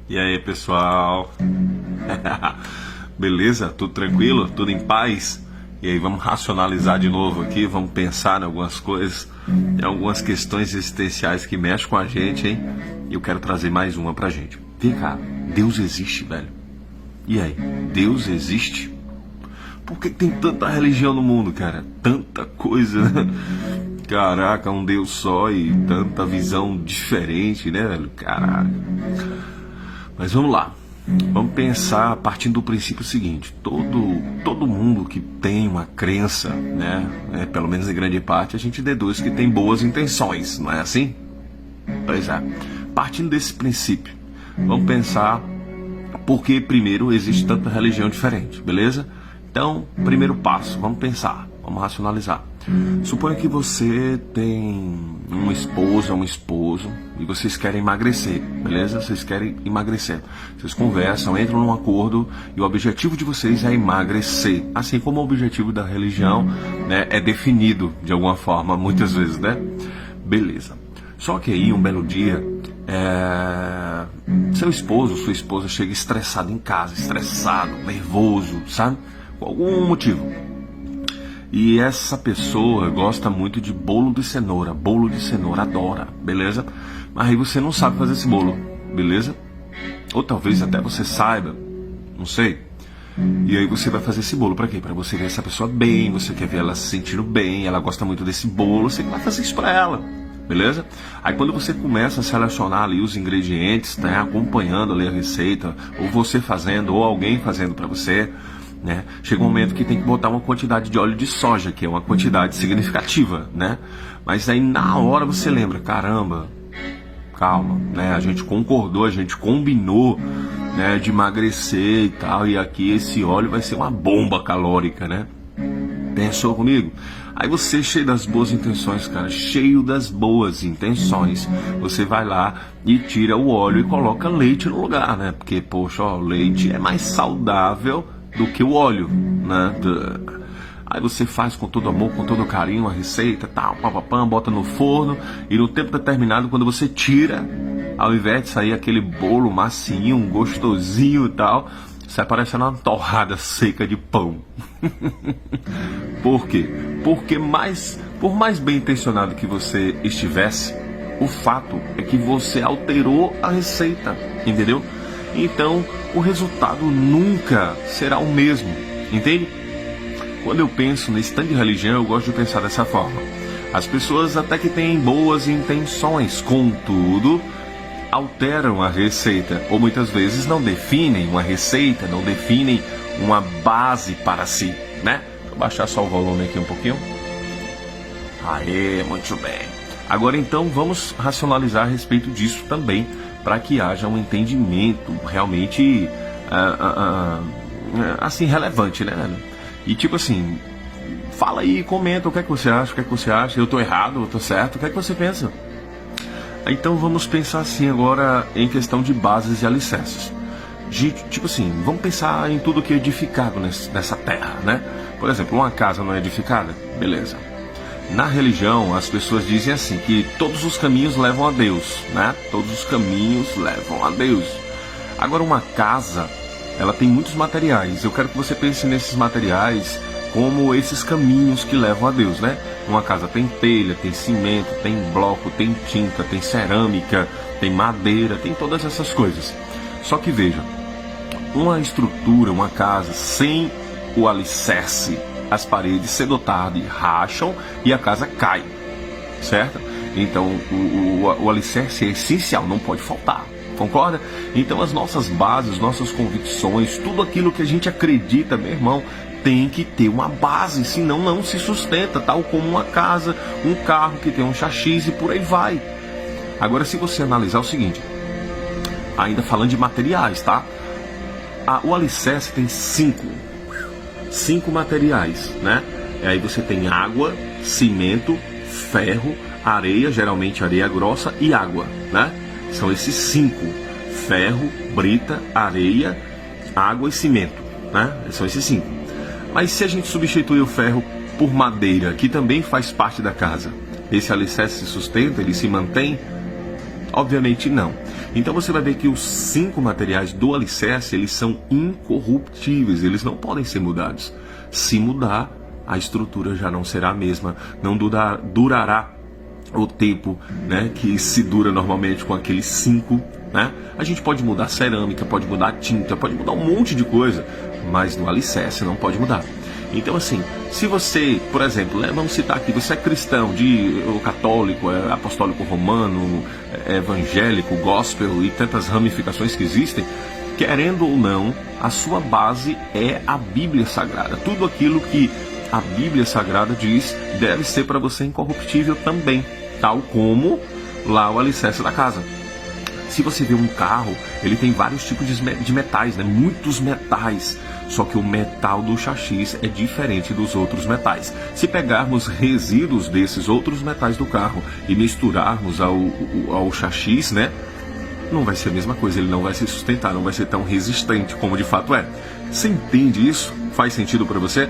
E aí, pessoal? Beleza? Tudo tranquilo? Tudo em paz? E aí, vamos racionalizar de novo aqui, vamos pensar em algumas coisas, em algumas questões existenciais que mexem com a gente, hein? E eu quero trazer mais uma pra gente. Vem cá, Deus existe, velho? E aí, Deus existe? Por que tem tanta religião no mundo, cara? Tanta coisa, né? Caraca, um Deus só e tanta visão diferente, né, velho? Caraca. Mas vamos lá. Vamos pensar partindo do princípio seguinte: todo mundo que tem uma crença, né, pelo menos em grande parte, a gente deduz que tem boas intenções, não é assim? Pois é. Partindo desse princípio, vamos pensar por que primeiro existe tanta religião diferente, beleza? Então, primeiro passo, vamos pensar, vamos racionalizar. Suponha que você tem uma esposa, um esposo, e vocês querem emagrecer, beleza? Vocês querem emagrecer. Vocês conversam, entram num acordo, e o objetivo de vocês é emagrecer. Assim como o objetivo da religião, né, é definido de alguma forma, muitas vezes, né? Beleza. Só que aí, um belo dia, seu esposo, sua esposa chega estressado em casa, estressado, nervoso, sabe? Por algum motivo. E essa pessoa gosta muito de bolo de cenoura, adora, beleza? Mas aí você não sabe fazer esse bolo, beleza? Ou talvez até você saiba, não sei. E aí você vai fazer esse bolo pra quê? Pra você ver essa pessoa bem, você quer ver ela se sentindo bem, ela gosta muito desse bolo, você vai fazer isso pra ela, beleza? Aí quando você começa a selecionar ali os ingredientes, né, acompanhando ali a receita, ou você fazendo, ou alguém fazendo pra você, né? Chega um momento que tem que botar uma quantidade de óleo de soja, que é uma quantidade significativa, né? Mas aí na hora você lembra, caramba, calma, né? A gente concordou, a gente combinou, né, de emagrecer e tal, e aqui esse óleo vai ser uma bomba calórica, né? Pensou comigo? Aí você, cheio das boas intenções, cara, cheio das boas intenções, você vai lá e tira o óleo e coloca leite no lugar, né? Porque, poxa, ó, o leite é mais saudável do que o óleo, né? Aí você faz com todo amor, com todo carinho a receita, tal, papapam, bota no forno, e no tempo determinado, quando você tira, ao invés de sair aquele bolo macinho, gostosinho e tal, sai parecendo uma torrada seca de pão. Por quê? Porque por mais bem intencionado que você estivesse, o fato é que você alterou a receita, entendeu? Então, o resultado nunca será o mesmo, entende? Quando eu penso nesse tanto de religião, eu gosto de pensar dessa forma. As pessoas até que têm boas intenções, contudo, alteram a receita, ou muitas vezes não definem uma receita, não definem uma base para si, né? Deixa eu baixar só o volume aqui um pouquinho. Aê, muito bem. Agora então, vamos racionalizar a respeito disso também, para que haja um entendimento realmente assim, relevante, né? E tipo assim, fala aí, comenta o que é que você acha, o que é que você acha, eu tô errado, eu tô certo, o que é que você pensa? Então vamos pensar assim agora em questão de bases e alicerces. Tipo assim, vamos pensar em tudo que é edificado nessa terra, né? Por exemplo, uma casa não é edificada? Beleza. Na religião, as pessoas dizem assim, que todos os caminhos levam a Deus, né? Todos os caminhos levam a Deus. Agora, uma casa, ela tem muitos materiais. Eu quero que você pense nesses materiais como esses caminhos que levam a Deus, né? Uma casa tem telha, tem cimento, tem bloco, tem tinta, tem cerâmica, tem madeira, tem todas essas coisas. Só que veja, uma estrutura, uma casa sem o alicerce, as paredes cedo ou tarde racham e a casa cai, certo? Então o alicerce é essencial, não pode faltar, concorda? Então as nossas bases, nossas convicções, tudo aquilo que a gente acredita, meu irmão, tem que ter uma base, senão não se sustenta, tal como uma casa, um carro que tem um chassi e por aí vai. Agora, se você analisar o seguinte, ainda falando de materiais, tá? O alicerce tem cinco materiais, né? E aí você tem água, cimento, ferro, areia, geralmente areia grossa, e água, né? São esses 5: ferro, brita, areia, água e cimento, né? São esses 5. Mas se a gente substituir o ferro por madeira, que também faz parte da casa, esse alicerce se sustenta, ele se mantém? Obviamente não. Então você vai ver que os 5 materiais do alicerce, eles são incorruptíveis, eles não podem ser mudados. Se mudar, a estrutura já não será a mesma, não durará o tempo, né, que se dura normalmente com aqueles 5, né? A gente pode mudar a cerâmica, pode mudar a tinta, pode mudar um monte de coisa, mas no alicerce não pode mudar. Então assim, se você, por exemplo, né, vamos citar aqui, você é cristão, ou católico, apostólico romano, evangélico, gospel e tantas ramificações que existem, querendo ou não, a sua base é a Bíblia Sagrada. Tudo aquilo que a Bíblia Sagrada diz deve ser para você incorruptível também, tal como lá o alicerce da casa. Se você vê um carro, ele tem vários tipos de metais, né? Muitos metais. Só que o metal do chassi é diferente dos outros metais. Se pegarmos resíduos desses outros metais do carro e misturarmos ao chassi, né? Não vai ser a mesma coisa, ele não vai se sustentar, não vai ser tão resistente como de fato é. Você entende isso? Faz sentido para você?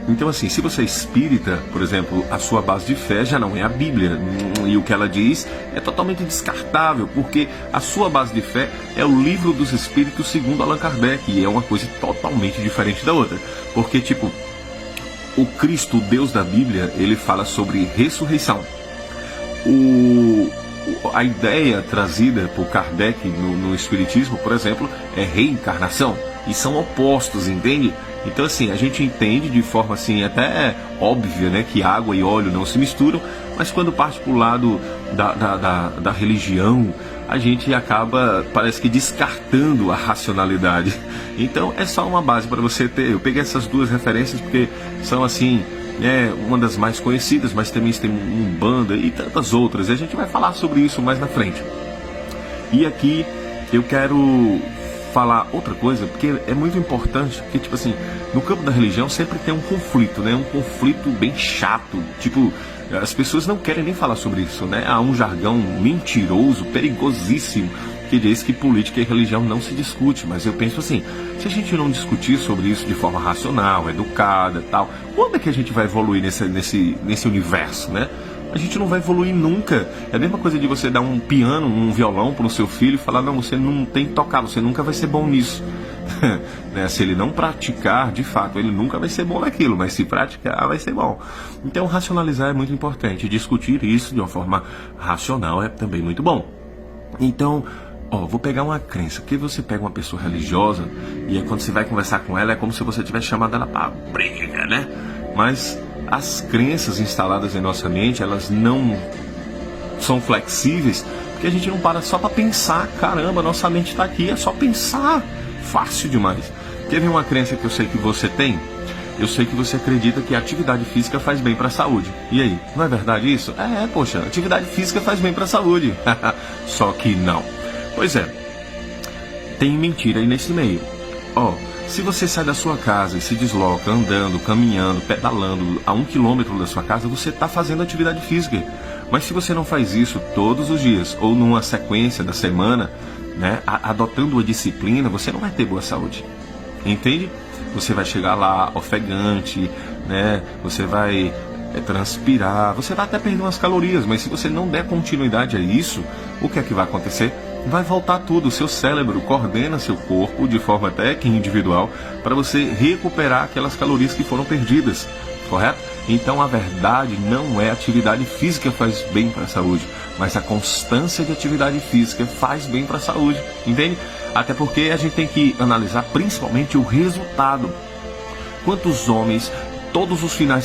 Então assim, se você é espírita, por exemplo, a sua base de fé já não é a Bíblia, e o que ela diz é totalmente descartável, porque a sua base de fé é o Livro dos Espíritos segundo Allan Kardec, e é uma coisa totalmente diferente da outra, porque tipo, o Cristo, o Deus da Bíblia, ele fala sobre ressurreição. A ideia trazida por Kardec no Espiritismo, por exemplo, é reencarnação, e são opostos, entende? Então assim, a gente entende de forma assim até óbvia, né, que água e óleo não se misturam, mas quando parte para o lado da religião, a gente acaba, parece que descartando a racionalidade. Então é só uma base para você ter. Eu peguei essas 2 referências porque são assim, uma das mais conhecidas, mas também tem Umbanda e tantas outras, e a gente vai falar sobre isso mais na frente. E aqui eu quero falar outra coisa, porque é muito importante, porque tipo assim, no campo da religião sempre tem um conflito, né? Um conflito bem chato, tipo, as pessoas não querem nem falar sobre isso, né? Há um jargão mentiroso, perigosíssimo, que diz que política e religião não se discute, mas eu penso assim, se a gente não discutir sobre isso de forma racional, educada, tal, quando é que a gente vai evoluir nesse universo, né? A gente não vai evoluir nunca. É a mesma coisa de você dar um piano, um violão para o seu filho e falar, não, você não tem que tocar, você nunca vai ser bom nisso. Né? Se ele não praticar, de fato, ele nunca vai ser bom naquilo, mas se praticar, vai ser bom. Então, racionalizar é muito importante. Discutir isso de uma forma racional é também muito bom. Então, vou pegar uma crença, porque você pega uma pessoa religiosa e aí quando você vai conversar com ela é como se você tivesse chamado ela para briga, né? Mas as crenças instaladas em nossa mente, elas não são flexíveis, porque a gente não para só para pensar. Caramba, nossa mente está aqui, é só pensar. Fácil demais. Teve uma crença que eu sei que você tem? Eu sei que você acredita que a atividade física faz bem para a saúde. E aí, não é verdade isso? Poxa, atividade física faz bem para a saúde. Só que não. Pois é, tem mentira aí nesse meio. Se você sai da sua casa e se desloca andando, caminhando, pedalando a 1 quilômetro da sua casa, você está fazendo atividade física. Mas se você não faz isso todos os dias ou numa sequência da semana, né, adotando uma disciplina, você não vai ter boa saúde. Entende? Você vai chegar lá ofegante, né? Você vai transpirar, você vai até perder umas calorias, mas se você não der continuidade a isso, o que é que vai acontecer? Vai voltar tudo, o seu cérebro coordena seu corpo de forma até que individual para você recuperar aquelas calorias que foram perdidas, correto? Então a verdade não é atividade física faz bem para a saúde, mas a constância de atividade física faz bem para a saúde, entende? Até porque a gente tem que analisar principalmente o resultado. Quantos homens todos os finais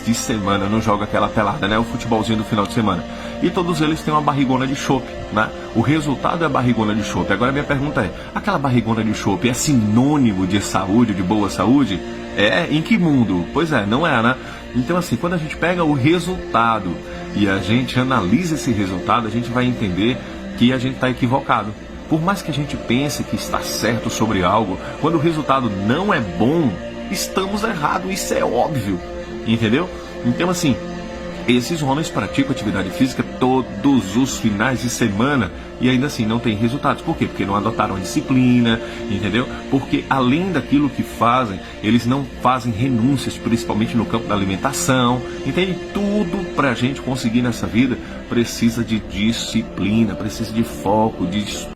de semana não joga aquela pelada, né? O futebolzinho do final de semana. E todos eles têm uma barrigona de chope, né? O resultado é a barrigona de chope. Agora a minha pergunta é, aquela barrigona de chope é sinônimo de saúde, de boa saúde? Em que mundo? Pois é, não é, né? Então assim, quando a gente pega o resultado e a gente analisa esse resultado, a gente vai entender que a gente está equivocado. Por mais que a gente pense que está certo sobre algo, quando o resultado não é bom, estamos errados, isso é óbvio, entendeu? Então assim, Esses homens praticam atividade física todos os finais de semana e ainda assim não tem resultados. Por quê? Porque não adotaram a disciplina, entendeu? Porque além daquilo que fazem, eles não fazem renúncias, principalmente no campo da alimentação, entende? Tudo para a gente conseguir nessa vida precisa de disciplina, precisa de foco, de